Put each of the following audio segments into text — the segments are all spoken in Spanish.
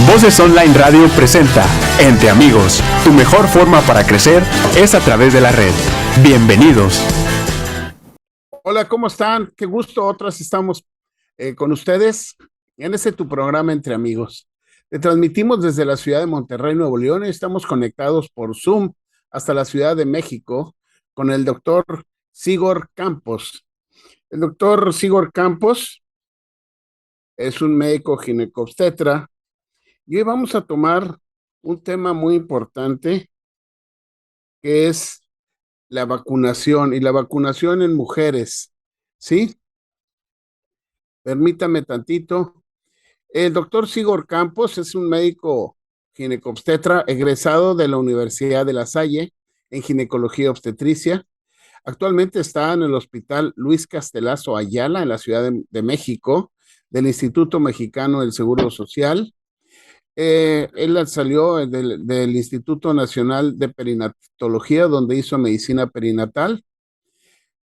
Voces Online Radio presenta Entre Amigos. Tu mejor forma para crecer es a través de la red. Bienvenidos. Hola, ¿cómo están? Qué gusto, otras estamos con ustedes en tu programa Entre Amigos. Te transmitimos desde la ciudad de Monterrey, Nuevo León, y estamos conectados por Zoom hasta la Ciudad de México con el doctor Sigor Campos. El doctor Sigor Campos es un médico ginecobstetra y hoy vamos a tomar un tema muy importante que es la vacunación y la vacunación en mujeres, ¿sí? Permítame tantito. El doctor Sigor Campos es un médico ginecobstetra egresado de la Universidad de La Salle en ginecología obstetricia. Actualmente está en el Hospital Luis Castelazo Ayala en la Ciudad de México, del Instituto Mexicano del Seguro Social. Él salió del Instituto Nacional de Perinatología, donde hizo medicina perinatal.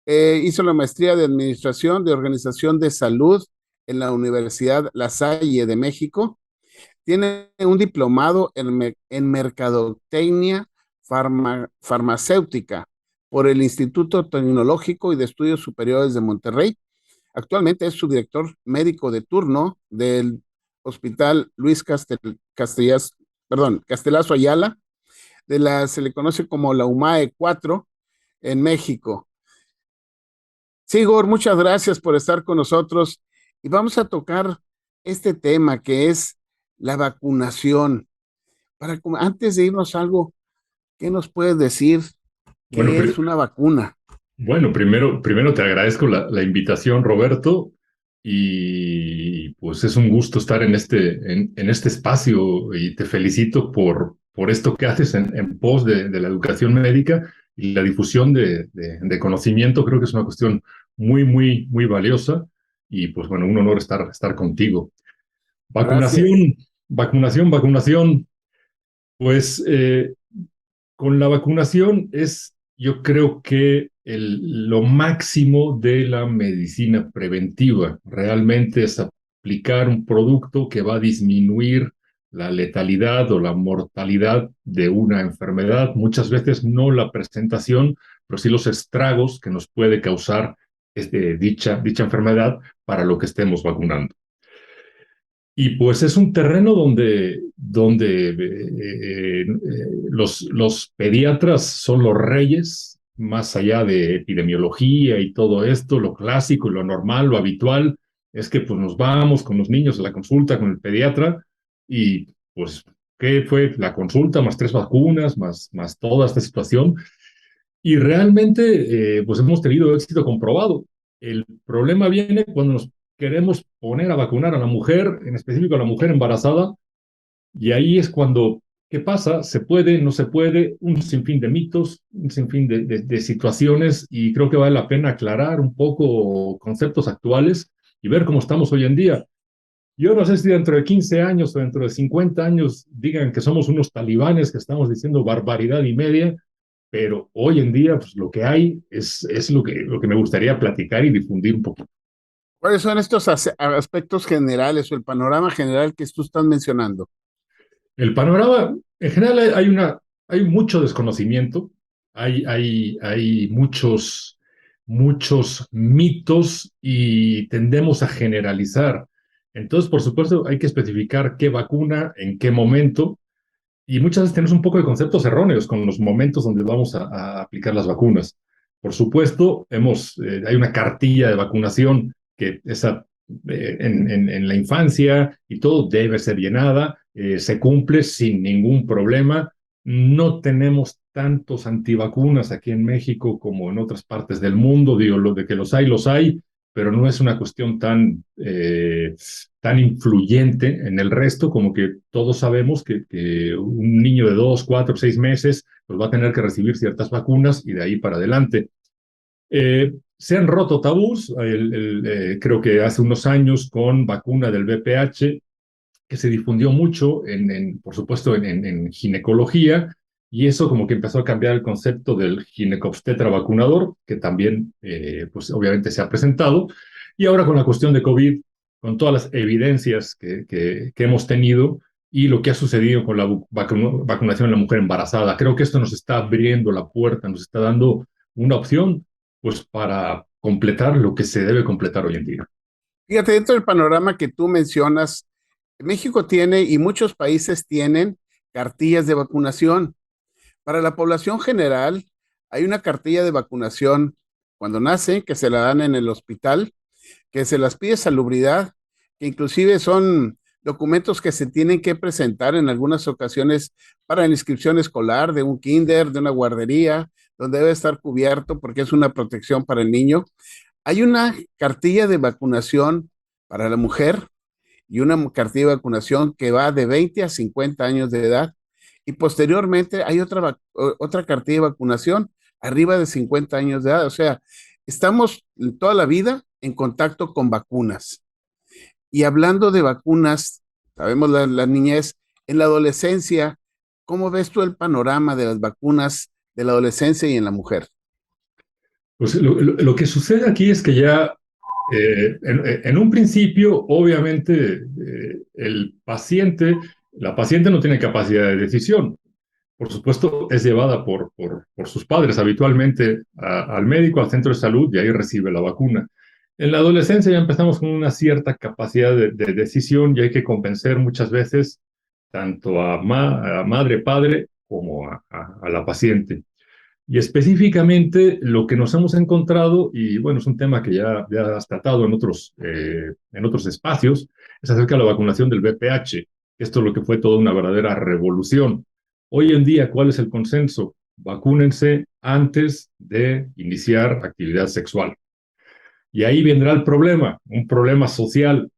Hizo la maestría de Administración de Organización de Salud en la Universidad La Salle de México. Tiene un diplomado en Mercadotecnia Farmacéutica por el Instituto Tecnológico y de Estudios Superiores de Monterrey. Actualmente es su director médico de turno del Hospital Luis Castelazo Ayala, se le conoce como la UMAE 4 en México. Sigor, muchas gracias por estar con nosotros y vamos a tocar este tema que es la vacunación. Antes de irnos a algo, ¿qué nos puedes decir? Bueno, ¿Qué es una vacuna? Bueno, primero te agradezco la invitación, Roberto, y pues es un gusto estar en este espacio y te felicito por esto que haces en pos de la educación médica y la difusión de conocimiento. Creo que es una cuestión muy valiosa y pues bueno, un honor estar contigo. Gracias. Vacunación. Pues con la vacunación yo creo que lo máximo de la medicina preventiva. Realmente es aplicar un producto que va a disminuir la letalidad o la mortalidad de una enfermedad. Muchas veces no la presentación, pero sí los estragos que nos puede causar dicha enfermedad para lo que estemos vacunando. Y pues es un terreno donde los pediatras son los reyes, más allá de epidemiología y todo esto, lo clásico y lo normal, lo habitual, es que pues nos vamos con los niños a la consulta con el pediatra y pues, ¿qué fue? La consulta, más 3 vacunas, más toda esta situación. Y realmente pues hemos tenido éxito comprobado. El problema viene cuando nos queremos poner a vacunar a la mujer, en específico a la mujer embarazada, y ahí es cuando, ¿qué pasa? ¿Se puede? ¿No se puede? Un sinfín de mitos, un sinfín de situaciones, y creo que vale la pena aclarar un poco conceptos actuales y ver cómo estamos hoy en día. Yo no sé si dentro de 15 años o dentro de 50 años digan que somos unos talibanes que estamos diciendo barbaridad y media, pero hoy en día pues, lo que hay es lo que me gustaría platicar y difundir un poquito. ¿Cuáles son estos aspectos generales o el panorama general que tú estás mencionando? El panorama, en general, hay mucho desconocimiento, hay muchos mitos y tendemos a generalizar. Entonces, por supuesto, hay que especificar qué vacuna, en qué momento, y muchas veces tenemos un poco de conceptos erróneos con los momentos donde vamos a aplicar las vacunas. Por supuesto, hay una cartilla de vacunación que en la infancia y todo debe ser llenada, se cumple sin ningún problema. No tenemos tantos antivacunas aquí en México como en otras partes del mundo. Digo, lo de que los hay, pero no es una cuestión tan influyente en el resto como que todos sabemos que un niño de 2, 4, 6 meses pues va a tener que recibir ciertas vacunas y de ahí para adelante. Se han roto tabús, creo que hace unos años con vacuna del VPH, que se difundió mucho, por supuesto, en ginecología, y eso como que empezó a cambiar el concepto del ginecobstetra vacunador, que también, pues obviamente se ha presentado, y ahora con la cuestión de COVID, con todas las evidencias que hemos tenido, y lo que ha sucedido con la vacunación en la mujer embarazada. Creo que esto nos está abriendo la puerta, nos está dando una opción, pues, para completar lo que se debe completar hoy en día. Fíjate, dentro del panorama que tú mencionas, México tiene y muchos países tienen cartillas de vacunación. Para la población general, hay una cartilla de vacunación cuando nace, que se la dan en el hospital, que se las pide Salubridad, que inclusive son documentos que se tienen que presentar en algunas ocasiones para la inscripción escolar de un kinder, de una guardería, donde debe estar cubierto porque es una protección para el niño. Hay una cartilla de vacunación para la mujer y una cartilla de vacunación que va de 20 a 50 años de edad. Y posteriormente hay otra cartilla de vacunación arriba de 50 años de edad. O sea, estamos toda la vida en contacto con vacunas. Y hablando de vacunas, sabemos la niñez, en la adolescencia, ¿cómo ves tú el panorama de las vacunas de la adolescencia y en la mujer? Pues lo que sucede aquí es que ya en un principio, obviamente, la paciente no tiene capacidad de decisión. Por supuesto, es llevada por sus padres habitualmente al médico, al centro de salud, y ahí recibe la vacuna. En la adolescencia ya empezamos con una cierta capacidad de decisión y hay que convencer muchas veces tanto a madre, padre, como a la paciente. Y específicamente lo que nos hemos encontrado, y bueno, es un tema que ya has tratado en otros espacios, es acerca de la vacunación del VPH. Esto es lo que fue toda una verdadera revolución. Hoy en día, ¿cuál es el consenso? Vacúnense antes de iniciar actividad sexual. Y ahí vendrá el problema, un problema social.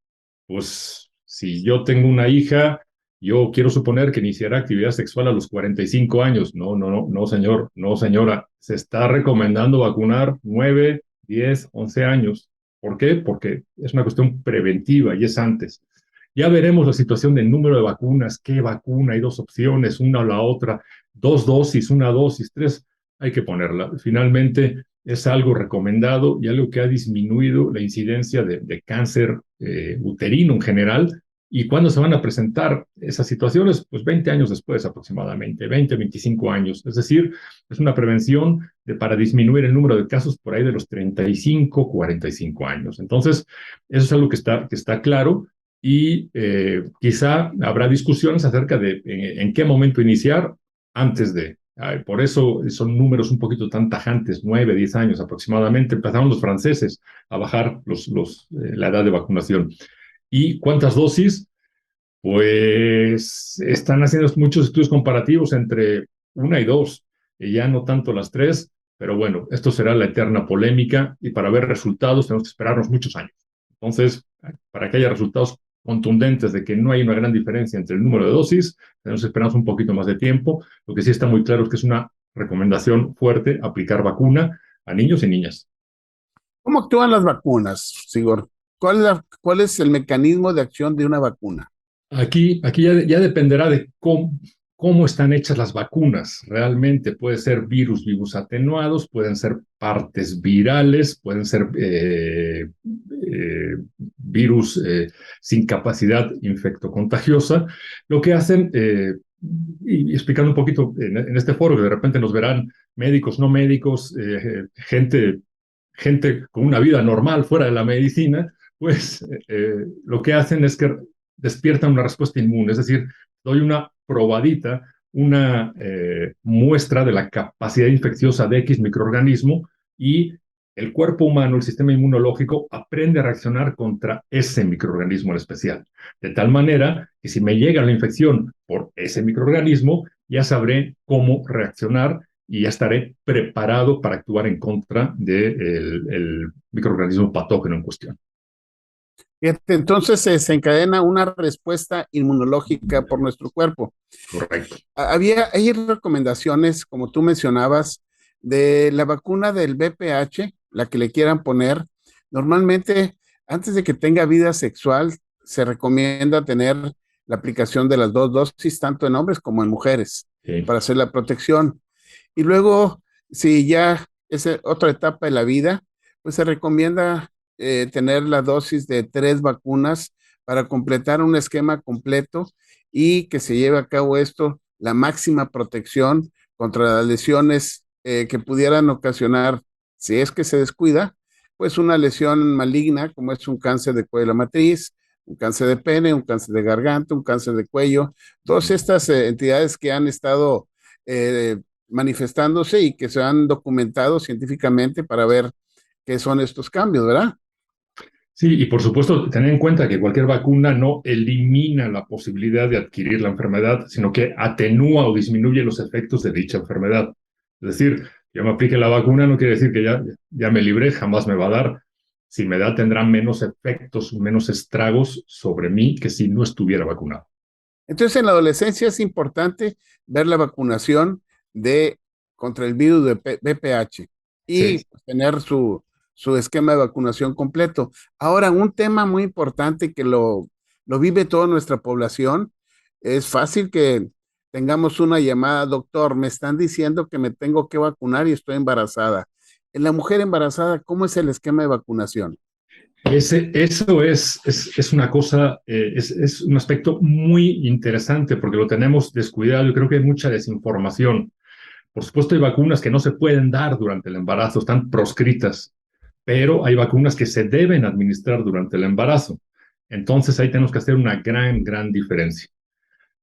Pues si yo tengo una hija, yo quiero suponer que iniciará actividad sexual a los 45 años. No, no, no, no, señor, no, señora. Se está recomendando vacunar 9, 10, 11 años. ¿Por qué? Porque es una cuestión preventiva y es antes. Ya veremos la situación del número de vacunas, qué vacuna, hay dos opciones, una o la otra, dos dosis, una dosis, tres, hay que ponerla. Finalmente es algo recomendado y algo que ha disminuido la incidencia de cáncer uterino en general. ¿Y cuándo se van a presentar esas situaciones? Pues 20 años después aproximadamente, 20, 25 años. Es decir, es una prevención para disminuir el número de casos por ahí de los 35, 45 años. Entonces, eso es algo que está claro y quizá habrá discusiones acerca de en qué momento iniciar antes de. Por eso son números un poquito tan tajantes, 9, 10 años aproximadamente. Empezaron los franceses a bajar la edad de vacunación. ¿Y cuántas dosis? Pues están haciendo muchos estudios comparativos entre una y dos, y ya no tanto las tres, pero bueno, esto será la eterna polémica y para ver resultados tenemos que esperarnos muchos años. Entonces, para que haya resultados contundentes de que no hay una gran diferencia entre el número de dosis, tenemos que esperarnos un poquito más de tiempo. Lo que sí está muy claro es que es una recomendación fuerte aplicar vacuna a niños y niñas. ¿Cómo actúan las vacunas, Sigor? ¿Cuál es el mecanismo de acción de una vacuna? Aquí ya dependerá de cómo están hechas las vacunas. Realmente puede ser virus atenuados, pueden ser partes virales, pueden ser virus sin capacidad infectocontagiosa. Lo que hacen, y explicando un poquito en este foro, que de repente nos verán médicos, no médicos, gente con una vida normal fuera de la medicina, pues lo que hacen es que despiertan una respuesta inmune, es decir, doy una probadita, una muestra de la capacidad infecciosa de X microorganismo y el cuerpo humano, el sistema inmunológico, aprende a reaccionar contra ese microorganismo en especial. De tal manera que si me llega la infección por ese microorganismo, ya sabré cómo reaccionar y ya estaré preparado para actuar en contra del microorganismo patógeno en cuestión. Fíjate, entonces se desencadena una respuesta inmunológica por nuestro cuerpo. Correcto. Hay recomendaciones, como tú mencionabas, de la vacuna del VPH, la que le quieran poner. Normalmente, antes de que tenga vida sexual, se recomienda tener la aplicación de las dos dosis, tanto en hombres como en mujeres, Sí. para hacer la protección. Y luego, si ya es otra etapa de la vida, pues se recomienda tener la dosis de 3 vacunas para completar un esquema completo y que se lleve a cabo esto, la máxima protección contra las lesiones que pudieran ocasionar, si es que se descuida, pues una lesión maligna, como es un cáncer de cuello de la matriz, un cáncer de pene, un cáncer de garganta, un cáncer de cuello, todas estas entidades que han estado eh, manifestándose y que se han documentado científicamente para ver qué son estos cambios, ¿verdad? Sí, y por supuesto, tener en cuenta que cualquier vacuna no elimina la posibilidad de adquirir la enfermedad, sino que atenúa o disminuye los efectos de dicha enfermedad. Es decir, yo me aplique la vacuna no quiere decir que ya me libré, jamás me va a dar. Si me da, tendrá menos efectos, menos estragos sobre mí que si no estuviera vacunado. Entonces, en la adolescencia es importante ver la vacunación de, contra el virus de VPH y Sí. pues, tener su esquema de vacunación completo. Ahora, un tema muy importante que lo vive toda nuestra población, es fácil que tengamos una llamada, doctor, me están diciendo que me tengo que vacunar y estoy embarazada. En la mujer embarazada, ¿cómo es el esquema de vacunación? Eso es una cosa, es un aspecto muy interesante porque lo tenemos descuidado. Yo creo que hay mucha desinformación. Por supuesto, hay vacunas que no se pueden dar durante el embarazo, están proscritas, pero hay vacunas que se deben administrar durante el embarazo. Entonces, ahí tenemos que hacer una gran diferencia.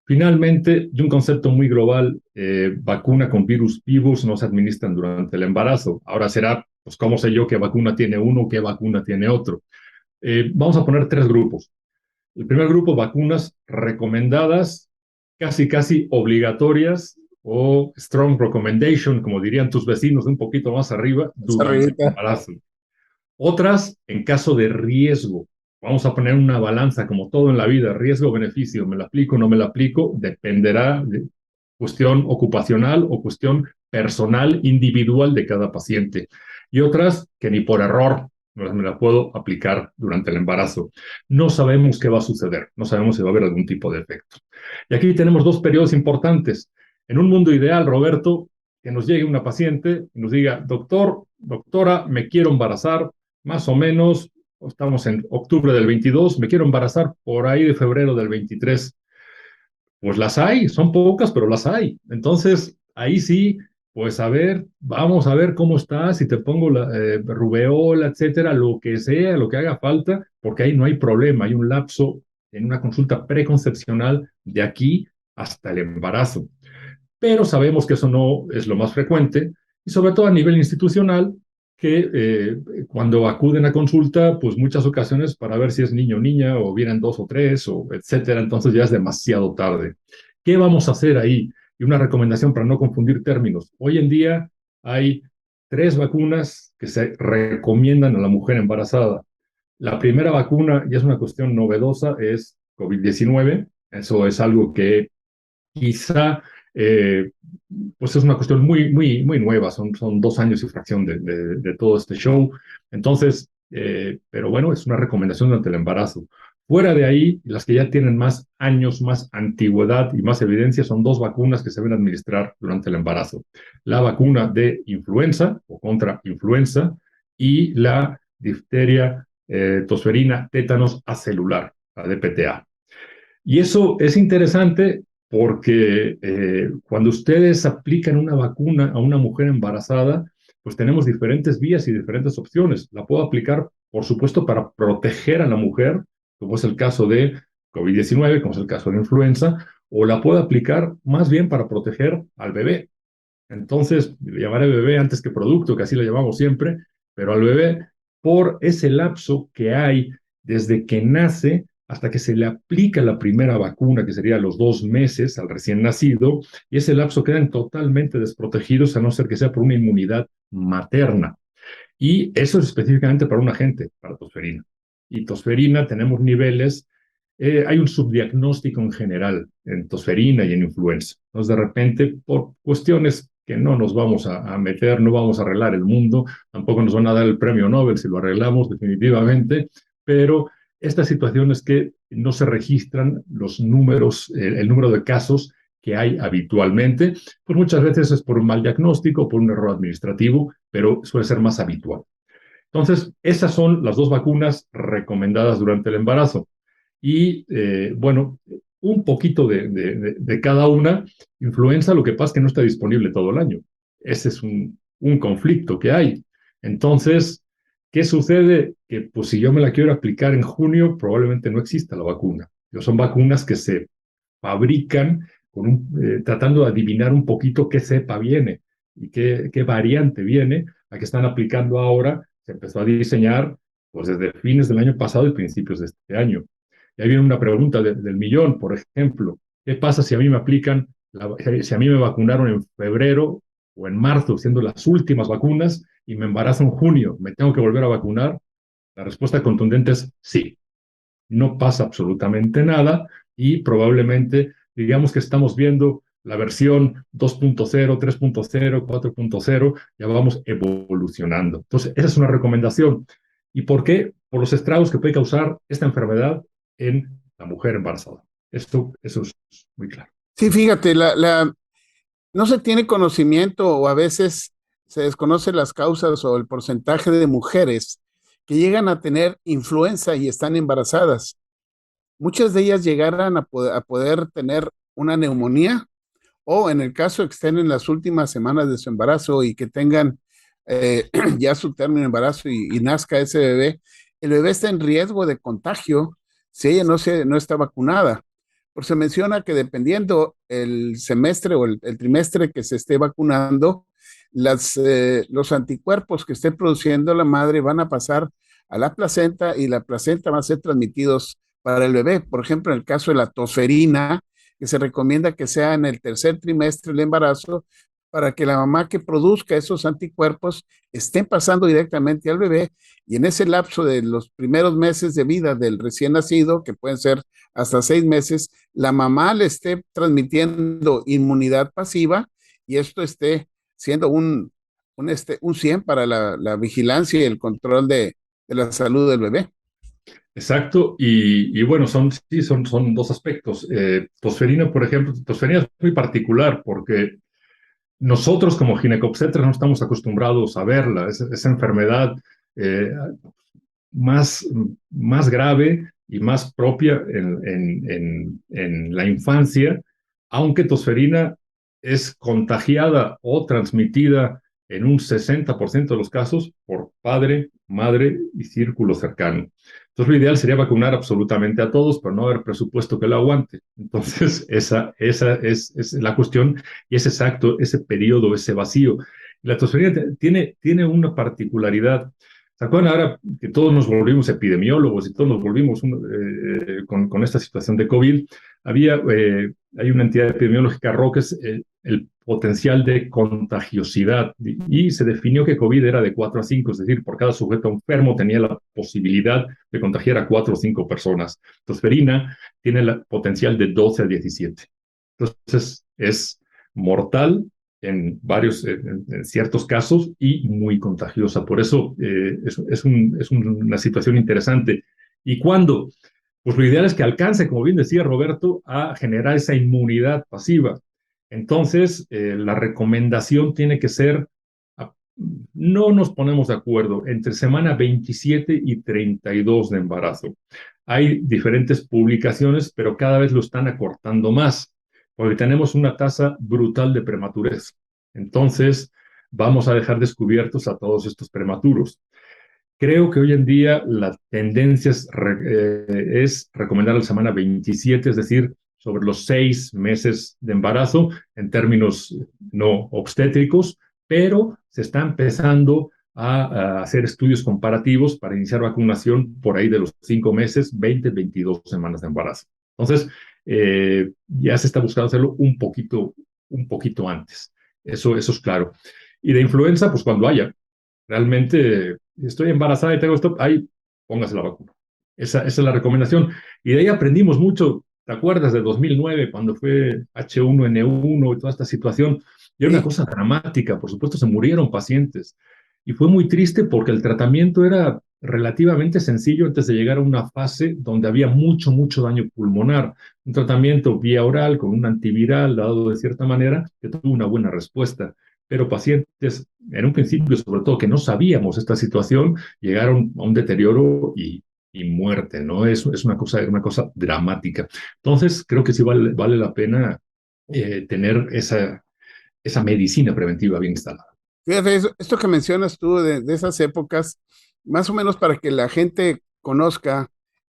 Finalmente, de un concepto muy global, vacuna con virus vivos no se administran durante el embarazo. Ahora será, pues, ¿cómo sé yo qué vacuna tiene uno, qué vacuna tiene otro? Vamos a poner tres grupos. El primer grupo, vacunas recomendadas, casi obligatorias o strong recommendation, como dirían tus vecinos un poquito más arriba, Esa durante el rayita. embarazo. Otras, en caso de riesgo. Vamos a poner una balanza, como todo en la vida, riesgo-beneficio, me la aplico o no me la aplico, dependerá de cuestión ocupacional o cuestión personal, individual de cada paciente. Y otras que ni por error me la puedo aplicar durante el embarazo. No sabemos qué va a suceder, no sabemos si va a haber algún tipo de efecto. Y aquí tenemos dos periodos importantes. En un mundo ideal, Roberto, que nos llegue una paciente y nos diga, doctor, doctora, me quiero embarazar, más o menos, estamos en octubre del 22, me quiero embarazar por ahí de febrero del 23. Pues las hay, son pocas, pero las hay. Entonces, ahí sí, pues a ver, vamos a ver cómo estás, si te pongo la rubeola, etcétera, lo que sea, lo que haga falta, porque ahí no hay problema, hay un lapso en una consulta preconcepcional de aquí hasta el embarazo. Pero sabemos que eso no es lo más frecuente y sobre todo a nivel institucional, que cuando acuden a consulta, pues muchas ocasiones para ver si es niño o niña o vienen dos o tres o etcétera, entonces ya es demasiado tarde. ¿Qué vamos a hacer ahí? Y una recomendación para no confundir términos. Hoy en día hay tres vacunas que se recomiendan a la mujer embarazada. La primera vacuna, y es una cuestión novedosa, es COVID-19. Eso es algo que quizá, eh, pues es una cuestión muy nueva, son 2 años y fracción de todo este show. Entonces, pero bueno, es una recomendación durante el embarazo. Fuera de ahí, las que ya tienen más años, más antigüedad y más evidencia son dos vacunas que se deben administrar durante el embarazo. La vacuna de influenza o contra influenza y la difteria, tosferina, tétanos acelular, la DPTA. Y eso es interesante porque cuando ustedes aplican una vacuna a una mujer embarazada, pues tenemos diferentes vías y diferentes opciones. La puedo aplicar, por supuesto, para proteger a la mujer, como es el caso de COVID-19, como es el caso de influenza, o la puedo aplicar más bien para proteger al bebé. Entonces, le llamaré bebé antes que producto, que así lo llamamos siempre, pero al bebé por ese lapso que hay desde que nace hasta que se le aplica la primera vacuna, que sería los 2 meses al recién nacido, y ese lapso quedan totalmente desprotegidos a no ser que sea por una inmunidad materna. Y eso es específicamente para un agente, para tosferina. Y tosferina tenemos niveles, hay un subdiagnóstico en general en tosferina y en influenza. Entonces, de repente, por cuestiones que no nos vamos a meter, no vamos a arreglar el mundo, tampoco nos van a dar el premio Nobel si lo arreglamos definitivamente, pero estas situaciones que no se registran los números, el número de casos que hay habitualmente, pues muchas veces es por un mal diagnóstico, por un error administrativo, pero suele ser más habitual. Entonces, esas son las dos vacunas recomendadas durante el embarazo. Y bueno, un poquito de cada una. Influenza, lo que pasa es que no está disponible todo el año. Ese es un conflicto que hay. Entonces, ¿qué sucede? Que pues si yo me la quiero aplicar en junio, probablemente no exista la vacuna. Son vacunas que se fabrican tratando de adivinar un poquito qué cepa viene y qué variante viene. La que están aplicando ahora se empezó a diseñar pues desde fines del año pasado y principios de este año. Y ahí viene una pregunta del millón, por ejemplo. ¿Qué pasa si a mí me aplican, si a mí me vacunaron en febrero o en marzo, siendo las últimas vacunas, y me embarazo en junio? ¿Me tengo que volver a vacunar? La respuesta contundente es sí. No pasa absolutamente nada y probablemente, digamos que estamos viendo la versión 2.0, 3.0, 4.0, ya vamos evolucionando. Entonces, esa es una recomendación. ¿Y por qué? Por los estragos que puede causar esta enfermedad en la mujer embarazada. Eso es muy claro. Sí, fíjate, no se tiene conocimiento o a veces se desconocen las causas o el porcentaje de mujeres que llegan a tener influenza y están embarazadas. Muchas de ellas llegarán a poder tener una neumonía o en el caso de que estén en las últimas semanas de su embarazo y que tengan ya su término de embarazo y nazca ese bebé, el bebé está en riesgo de contagio si ella no está vacunada. Por se menciona que dependiendo el semestre o el trimestre que se esté vacunando, los anticuerpos que esté produciendo la madre van a pasar a la placenta y la placenta va a ser transmitidos para el bebé. Por ejemplo, en el caso de la tosferina, que se recomienda que sea en el tercer trimestre del embarazo, para que la mamá que produzca esos anticuerpos estén pasando directamente al bebé y en ese lapso de los primeros meses de vida del recién nacido, que pueden ser hasta 6 meses, la mamá le esté transmitiendo inmunidad pasiva y esto esté siendo un 100 para la vigilancia y el control de la salud del bebé. Exacto, y bueno, son dos aspectos. Tosferina, por ejemplo, tosferina es muy particular porque nosotros como ginecobstetras no estamos acostumbrados a verla. Esa enfermedad eh, más, más grave y más propia en la infancia, aunque tosferina es contagiada o transmitida en un 60% de los casos por padre, madre y círculo cercano. Entonces, lo ideal sería vacunar absolutamente a todos, pero no haber presupuesto que lo aguante. Entonces, esa es la cuestión y es exacto ese periodo, ese vacío. La tosferina tiene una particularidad. ¿Se acuerdan ahora que todos nos volvimos epidemiólogos y todos nos volvimos con esta situación de COVID? Hay una entidad epidemiológica, RO, que es el potencial de contagiosidad y se definió que COVID era de 4 a 5, es decir, por cada sujeto enfermo tenía la posibilidad de contagiar a 4 o 5 personas. Tosferina tiene el potencial de 12 a 17. Entonces es mortal en ciertos casos y muy contagiosa. Por eso es una situación interesante. ¿Y cuándo? Pues lo ideal es que alcance, como bien decía Roberto, a generar esa inmunidad pasiva. Entonces, la recomendación tiene que ser, no nos ponemos de acuerdo, entre semana 27 y 32 de embarazo. Hay diferentes publicaciones, pero cada vez lo están acortando más, porque tenemos una tasa brutal de prematurez. Entonces, vamos a dejar descubiertos a todos estos prematuros. Creo que hoy en día la tendencia es recomendar la semana 27, es decir, sobre los 6 meses de embarazo en términos no obstétricos, pero se está empezando a hacer estudios comparativos para iniciar vacunación por ahí de los 5 meses, 20, 22 semanas de embarazo. Entonces, ya se está buscando hacerlo un poquito antes. Eso es claro. Y de influenza, pues cuando haya. Realmente estoy embarazada y tengo esto, ahí póngase la vacuna. Esa es la recomendación. Y de ahí aprendimos mucho. ¿Te acuerdas de 2009 cuando fue H1N1 y toda esta situación? Y era una cosa dramática, por supuesto se murieron pacientes. Y fue muy triste porque el tratamiento era relativamente sencillo antes de llegar a una fase donde había mucho daño pulmonar. Un tratamiento vía oral con un antiviral dado de cierta manera que tuvo una buena respuesta. Pero pacientes, en un principio, sobre todo, que no sabíamos esta situación, llegaron a un deterioro y y muerte, ¿no? Es una cosa dramática. Entonces, creo que sí vale la pena tener esa medicina preventiva bien instalada. Fíjate, esto que mencionas tú de esas épocas, más o menos para que la gente conozca,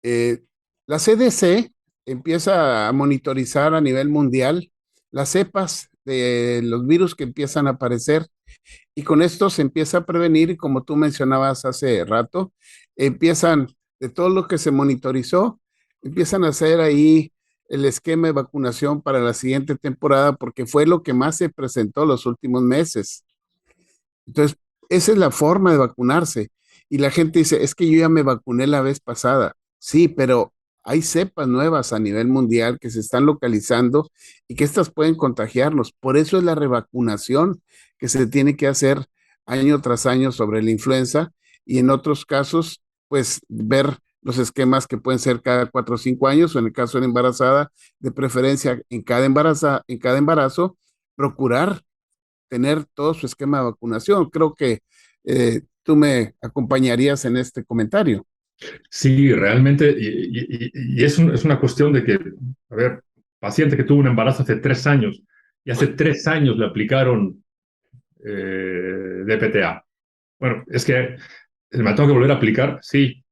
eh, la CDC empieza a monitorizar a nivel mundial las cepas de los virus que empiezan a aparecer y con esto se empieza a prevenir y como tú mencionabas hace rato, empiezan de todo lo que se monitorizó, empiezan a hacer ahí el esquema de vacunación para la siguiente temporada porque fue lo que más se presentó los últimos meses. Entonces, esa es la forma de vacunarse. Y la gente dice, es que yo ya me vacuné la vez pasada. Sí, pero hay cepas nuevas a nivel mundial que se están localizando y que estas pueden contagiarnos. Por eso es la revacunación que se tiene que hacer año tras año sobre la influenza y en otros casos, pues ver los esquemas que pueden ser cada 4 o 5 años o en el caso de la embarazada, de preferencia en cada embarazo, procurar tener todo su esquema de vacunación. Creo que tú me acompañarías en este comentario. Sí, realmente, y es una cuestión de que, a ver, paciente que tuvo un embarazo hace 3 años y hace 3 años le aplicaron DPTA. Bueno, es que me tengo que volver a aplicar, sí,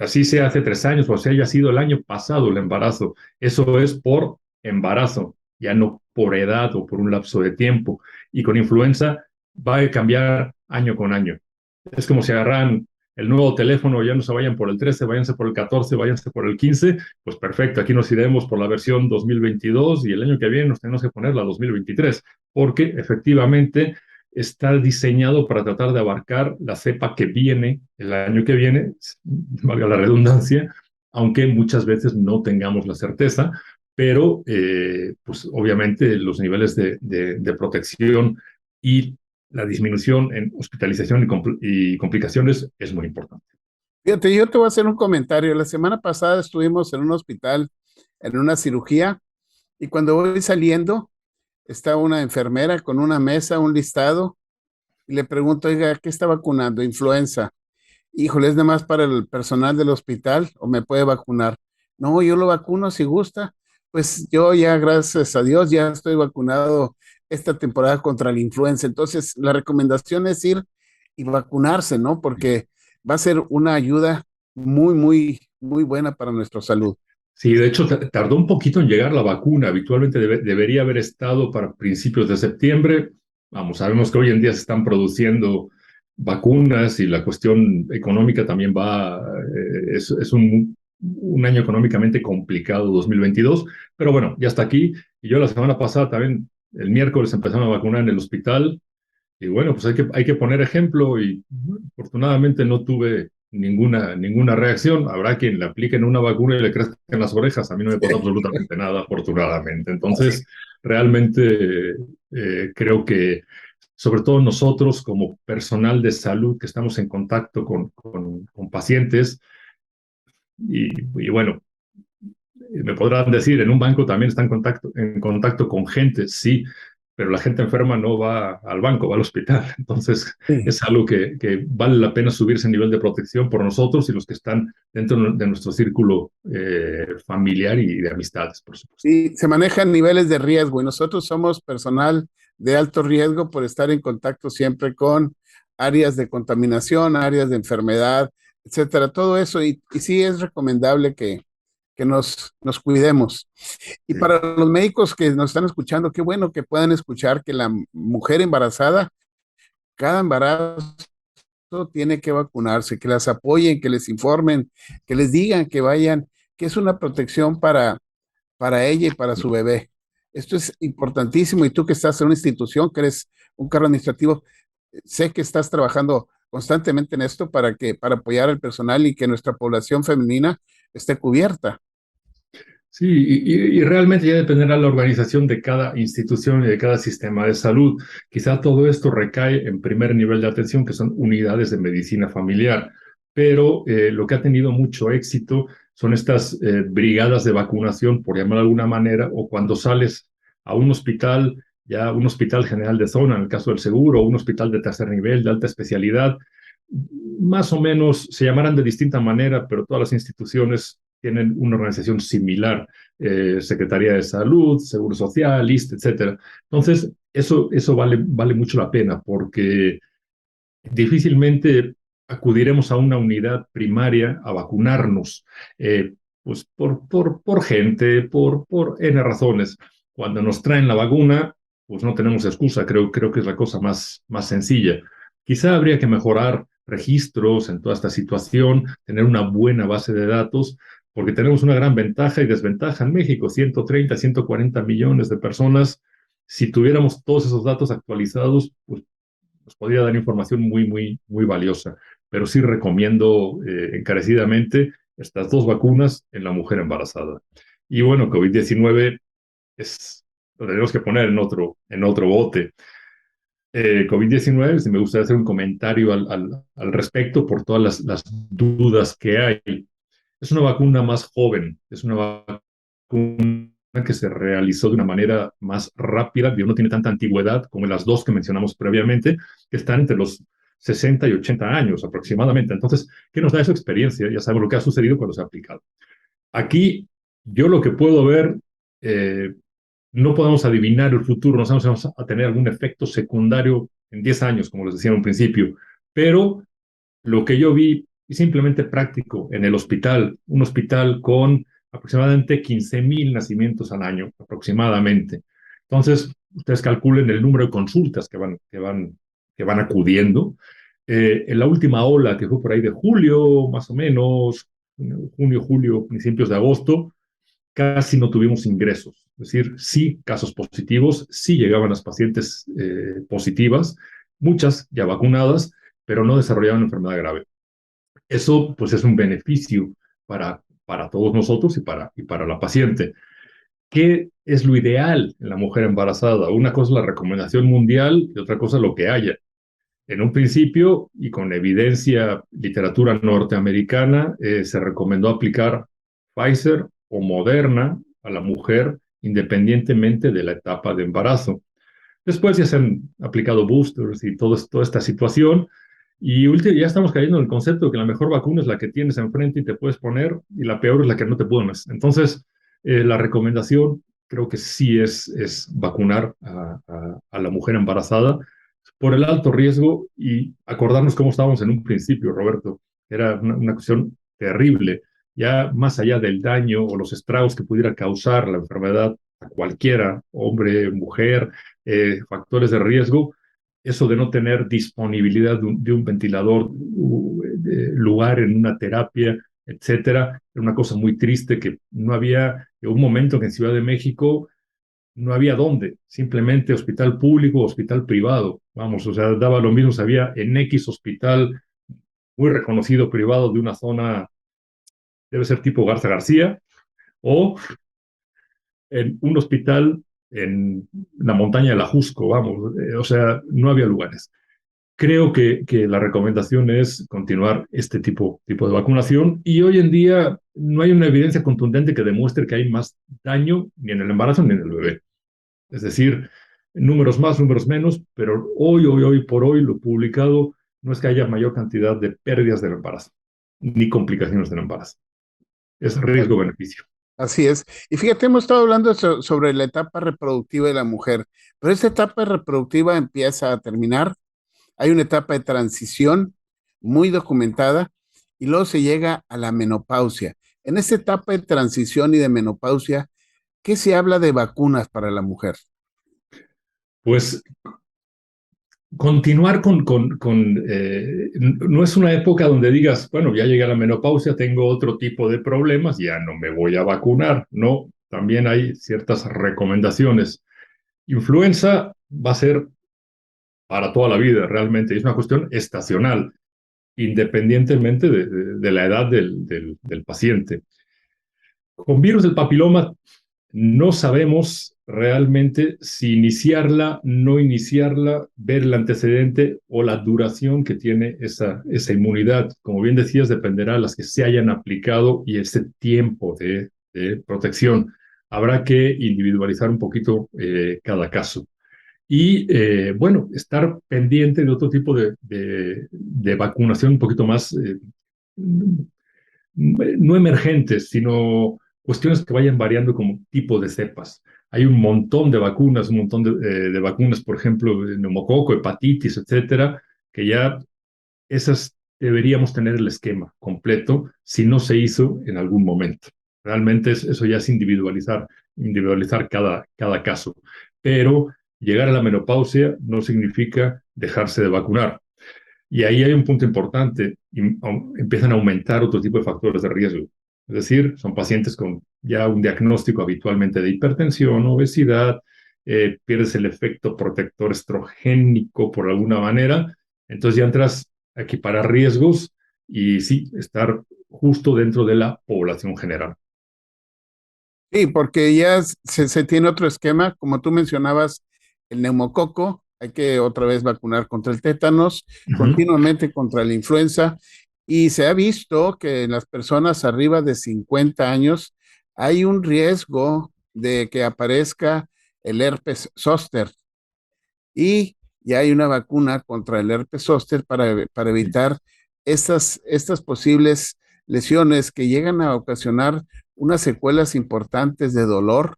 así sea hace 3 años o sea haya sido el año pasado el embarazo. Eso es por embarazo, ya no por edad o por un lapso de tiempo. Y con influenza va a cambiar año con año. Es como si agarran el nuevo teléfono, ya no se vayan por el 13, váyanse por el 14, váyanse por el 15, pues perfecto, aquí nos iremos por la versión 2022 y el año que viene nos tenemos que poner la 2023, porque efectivamente está diseñado para tratar de abarcar la cepa que viene el año que viene, valga la redundancia, aunque muchas veces no tengamos la certeza, pero pues obviamente los niveles de protección y la disminución en hospitalización y complicaciones es muy importante. Fíjate, yo te voy a hacer un comentario. La semana pasada estuvimos en un hospital, en una cirugía, y cuando voy saliendo, está una enfermera con una mesa, un listado, y le pregunto, oiga, ¿qué está vacunando? Influenza. Híjole, ¿es nada más para el personal del hospital o me puede vacunar? No, yo lo vacuno si gusta. Pues yo ya, gracias a Dios, ya estoy vacunado esta temporada contra la influenza. Entonces, la recomendación es ir y vacunarse, ¿no? Porque va a ser una ayuda muy, muy, muy buena para nuestra salud. Sí, de hecho, tardó un poquito en llegar la vacuna. Habitualmente debería haber estado para principios de septiembre. Vamos, sabemos que hoy en día se están produciendo vacunas y la cuestión económica también es un año económicamente complicado, 2022, pero bueno, ya está aquí. Y yo la semana pasada también, el miércoles empezaron a vacunar en el hospital y bueno, pues hay que poner ejemplo y afortunadamente no tuve ninguna reacción. Habrá quien le apliquen una vacuna y le crezcan las orejas. A mí no me pasó absolutamente nada, afortunadamente. Entonces, realmente creo que sobre todo nosotros como personal de salud que estamos en contacto con pacientes y bueno, me podrán decir, en un banco también está en contacto con gente, sí, pero la gente enferma no va al banco, va al hospital. Entonces, Sí. es algo que vale la pena subirse el nivel de protección por nosotros y los que están dentro de nuestro círculo familiar y de amistades, por supuesto. Y se manejan niveles de riesgo y nosotros somos personal de alto riesgo por estar en contacto siempre con áreas de contaminación, áreas de enfermedad, etcétera, todo eso. Y sí es recomendable que nos cuidemos. Y Sí. para los médicos que nos están escuchando, qué bueno que puedan escuchar que la mujer embarazada, cada embarazo tiene que vacunarse, que las apoyen, que les informen, que les digan que vayan, que es una protección para ella y para su bebé. Esto es importantísimo y tú que estás en una institución, que eres un cargo administrativo, sé que estás trabajando constantemente en esto para apoyar al personal y que nuestra población femenina esté cubierta. Sí, y realmente ya dependerá la organización de cada institución y de cada sistema de salud. Quizá todo esto recae en primer nivel de atención, que son unidades de medicina familiar, pero lo que ha tenido mucho éxito son estas brigadas de vacunación, por llamar de alguna manera, o cuando sales a un hospital, ya un hospital general de zona, en el caso del seguro, o un hospital de tercer nivel, de alta especialidad, más o menos se llamarán de distinta manera, pero todas las instituciones tienen una organización similar, Secretaría de Salud, Seguro Social, ISSSTE, etcétera. Entonces, eso vale mucho la pena porque difícilmente acudiremos a una unidad primaria a vacunarnos, pues por gente, por N razones. Cuando nos traen la vacuna, pues no tenemos excusa, creo que es la cosa más sencilla. Quizá habría que mejorar registros en toda esta situación, tener una buena base de datos, porque tenemos una gran ventaja y desventaja en México, 130, 140 millones de personas. Si tuviéramos todos esos datos actualizados, pues nos podría dar información muy valiosa. Pero sí recomiendo encarecidamente estas dos vacunas en la mujer embarazada. Y bueno, COVID-19 lo tenemos que poner en otro bote. COVID-19, si me gustaría hacer un comentario al respecto por todas las dudas que hay. Es una vacuna más joven, es una vacuna que se realizó de una manera más rápida, no tiene tanta antigüedad como las dos que mencionamos previamente, que están entre los 60 y 80 años aproximadamente. Entonces, ¿qué nos da esa experiencia? Ya sabemos lo que ha sucedido cuando se ha aplicado. Aquí, yo lo que puedo ver, no podemos adivinar el futuro, no sabemos si vamos a tener algún efecto secundario en 10 años, como les decía en un principio, pero lo que yo vi es simplemente práctico en el hospital, un hospital con aproximadamente 15,000 nacimientos al año, aproximadamente. Entonces, ustedes calculen el número de consultas que van acudiendo. En la última ola, que fue por ahí de julio, más o menos, junio, julio, principios de agosto, casi no tuvimos ingresos. Es decir, sí casos positivos, sí llegaban las pacientes positivas, muchas ya vacunadas, pero no desarrollaban enfermedad grave. Eso, pues, es un beneficio para todos nosotros y para la paciente. ¿Qué es lo ideal en la mujer embarazada? Una cosa es la recomendación mundial y otra cosa lo que haya. En un principio, y con evidencia, literatura norteamericana, se recomendó aplicar Pfizer o Moderna a la mujer independientemente de la etapa de embarazo. Después ya se han aplicado boosters y toda esta situación, y ya estamos cayendo en el concepto de que la mejor vacuna es la que tienes enfrente y te puedes poner, y la peor es la que no te pones. Entonces, la recomendación creo que sí es vacunar a la mujer embarazada por el alto riesgo y acordarnos cómo estábamos en un principio, Roberto. Era una cuestión terrible. Ya más allá del daño o los estragos que pudiera causar la enfermedad a cualquiera, hombre, mujer, factores de riesgo, eso de no tener disponibilidad de un ventilador, de lugar en una terapia, etcétera, era una cosa muy triste que no había, en un momento que en Ciudad de México no había dónde, simplemente hospital público, hospital privado, vamos, o sea, daba lo mismo, había en X hospital muy reconocido privado de una zona, debe ser tipo Garza García, o en un hospital en la montaña del Ajusco, vamos, o sea, no había lugares. Creo que la recomendación es continuar este tipo de vacunación, y hoy en día no hay una evidencia contundente que demuestre que hay más daño ni en el embarazo ni en el bebé. Es decir, números más, números menos, pero hoy por hoy, lo publicado no es que haya mayor cantidad de pérdidas del embarazo, ni complicaciones del embarazo. Es riesgo-beneficio. Así es. Y fíjate, hemos estado hablando sobre la etapa reproductiva de la mujer, pero esta etapa reproductiva empieza a terminar. Hay una etapa de transición muy documentada y luego se llega a la menopausia. En esta etapa de transición y de menopausia, ¿qué se habla de vacunas para la mujer? Pues continuar no es una época donde digas, bueno, ya llegué a la menopausia, tengo otro tipo de problemas, ya no me voy a vacunar. No, también hay ciertas recomendaciones. Influenza va a ser para toda la vida, realmente, es una cuestión estacional, independientemente de la edad del paciente. Con virus del papiloma no sabemos realmente si iniciarla, no iniciarla, ver el antecedente o la duración que tiene esa inmunidad. Como bien decías, dependerá de las que se hayan aplicado y ese tiempo de protección. Habrá que individualizar un poquito cada caso. Y bueno, estar pendiente de otro tipo de vacunación un poquito más, no emergentes, sino cuestiones que vayan variando como tipo de cepas. Hay un montón de vacunas, un montón de vacunas, por ejemplo, de neumococo, hepatitis, etcétera, que ya esas deberíamos tener el esquema completo si no se hizo en algún momento. Realmente eso ya es individualizar cada caso. Pero llegar a la menopausia no significa dejarse de vacunar. Y ahí hay un punto importante, empiezan a aumentar otro tipo de factores de riesgo. Es decir, son pacientes con ya un diagnóstico habitualmente de hipertensión, obesidad, pierdes el efecto protector estrogénico por alguna manera, entonces ya entras a equiparar riesgos y sí, estar justo dentro de la población general. Sí, porque ya se tiene otro esquema, como tú mencionabas, el neumococo, hay que otra vez vacunar contra el tétanos, Ujú. continuamente contra la influenza, y se ha visto que en las personas arriba de 50 años hay un riesgo de que aparezca el herpes zóster, y ya hay una vacuna contra el herpes zóster para evitar estas posibles lesiones que llegan a ocasionar unas secuelas importantes de dolor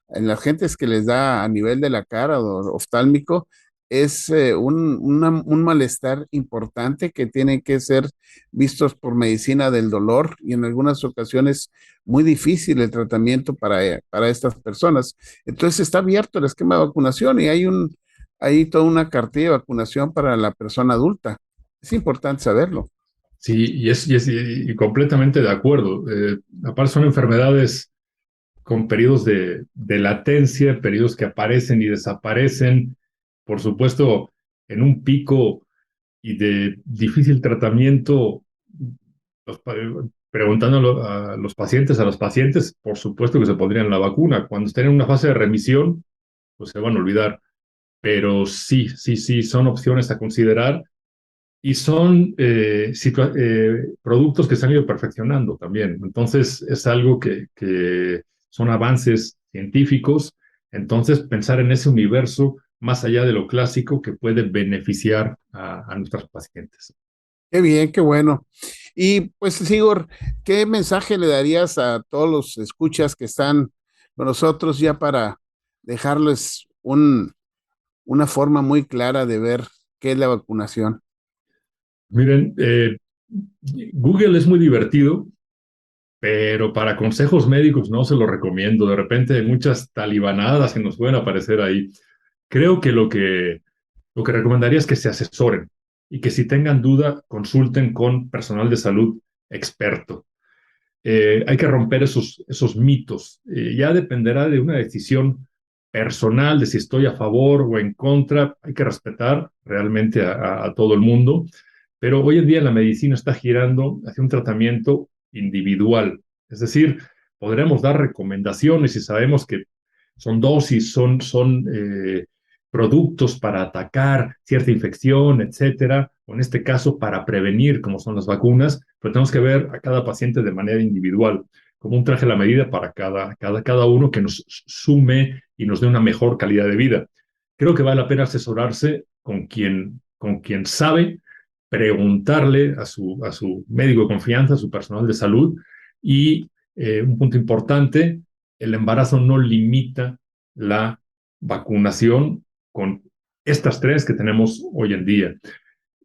en las gentes que les da a nivel de la cara o oftálmico. Es un malestar importante que tienen que ser vistos por medicina del dolor, y en algunas ocasiones muy difícil el tratamiento para estas personas. Entonces está abierto el esquema de vacunación, y hay toda una cartilla de vacunación para la persona adulta. Es importante saberlo. Sí, y completamente de acuerdo. Aparte son enfermedades con periodos de latencia, periodos que aparecen y desaparecen, por supuesto, en un pico y de difícil tratamiento, preguntando a los pacientes, por supuesto que se pondrían la vacuna. Cuando estén en una fase de remisión, pues se van a olvidar. Pero sí, sí, sí, son opciones a considerar y son productos que se han ido perfeccionando también. Entonces, es algo que son avances científicos. Entonces, pensar en ese universo más allá de lo clásico que puede beneficiar a nuestros pacientes. Qué bien, qué bueno. Y pues, Sigor, ¿qué mensaje le darías a todos los escuchas que están con nosotros, ya para dejarles una forma muy clara de ver qué es la vacunación? Miren, Google es muy divertido, pero para consejos médicos no se lo recomiendo. De repente hay muchas talibanadas que nos pueden aparecer ahí. Creo que lo que recomendaría es que se asesoren y que si tengan duda, consulten con personal de salud experto. Hay que romper esos mitos. Ya dependerá de una decisión personal de si estoy a favor o en contra. Hay que respetar realmente a todo el mundo, pero hoy en día la medicina está girando hacia un tratamiento individual. Es decir, podremos dar recomendaciones y sabemos que son dosis, son productos para atacar cierta infección, etcétera, o en este caso para prevenir, como son las vacunas, pero tenemos que ver a cada paciente de manera individual, como un traje a la medida para cada uno que nos sume y nos dé una mejor calidad de vida. Creo que vale la pena asesorarse con quien sabe, preguntarle a su médico de confianza, a su personal de salud, y un punto importante, el embarazo no limita la vacunación con estas tres que tenemos hoy en día.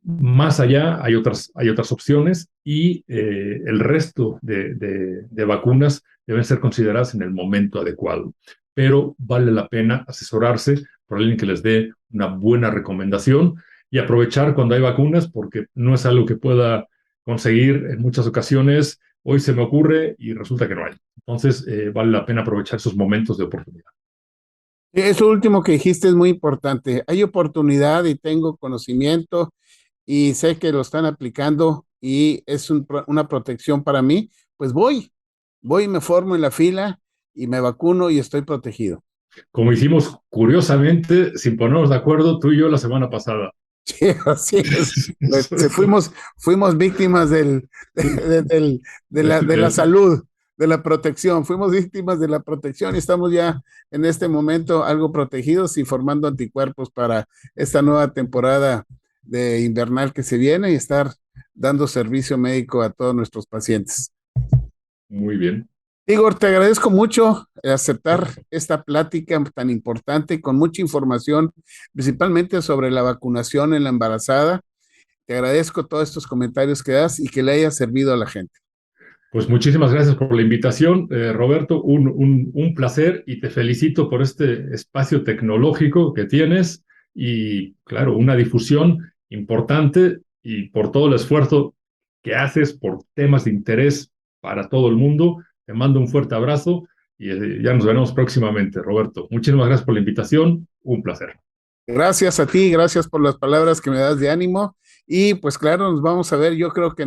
Más allá hay otras opciones y el resto de vacunas deben ser consideradas en el momento adecuado. Pero vale la pena asesorarse por alguien que les dé una buena recomendación y aprovechar cuando hay vacunas, porque no es algo que pueda conseguir en muchas ocasiones. Hoy se me ocurre y resulta que no hay. Entonces, vale la pena aprovechar esos momentos de oportunidad. Eso último que dijiste es muy importante. Hay oportunidad y tengo conocimiento y sé que lo están aplicando y es una protección para mí. Pues voy, me formo en la fila y me vacuno y estoy protegido. Como hicimos curiosamente, sin ponernos de acuerdo, tú y yo la semana pasada. Sí, así es. Fuimos víctimas de la salud. la protección, fuimos víctimas de la protección y estamos ya en este momento algo protegidos y formando anticuerpos para esta nueva temporada de invernal que se viene y estar dando servicio médico a todos nuestros pacientes. Muy bien. Igor, te agradezco mucho aceptar esta plática tan importante con mucha información, principalmente sobre la vacunación en la embarazada. Te agradezco todos estos comentarios que das y que le haya servido a la gente. Pues muchísimas gracias por la invitación, Roberto, un placer y te felicito por este espacio tecnológico que tienes y, claro, una difusión importante y por todo el esfuerzo que haces por temas de interés para todo el mundo. Te mando un fuerte abrazo y ya nos veremos próximamente, Roberto. Muchísimas gracias por la invitación, un placer. Gracias a ti, gracias por las palabras que me das de ánimo y pues claro, nos vamos a ver, yo creo que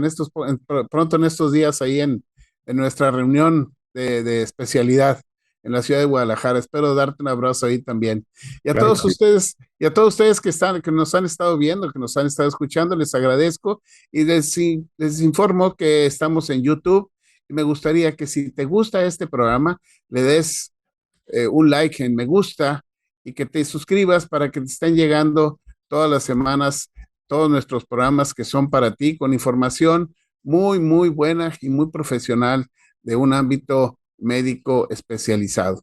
pronto en estos días ahí en nuestra reunión de especialidad en la ciudad de Guadalajara. Espero darte un abrazo ahí también. Y a todos ustedes que nos han estado viendo, que nos han estado escuchando, les agradezco y les informo que estamos en YouTube y me gustaría que si te gusta este programa, le des un like en me gusta y que te suscribas para que te estén llegando todas las semanas todos nuestros programas que son para ti con información muy, muy buena y muy profesional de un ámbito médico especializado.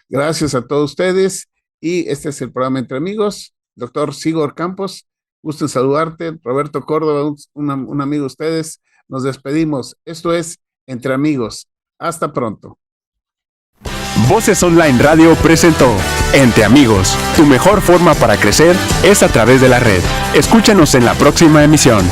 Gracias a todos ustedes y este es el programa Entre Amigos. Doctor Sigor Campos, gusto en saludarte. Roberto Córdoba, un amigo de ustedes. Nos despedimos. Esto es Entre Amigos. Hasta pronto. Voces Online Radio presentó Entre Amigos. Tu mejor forma para crecer es a través de la red. Escúchanos en la próxima emisión.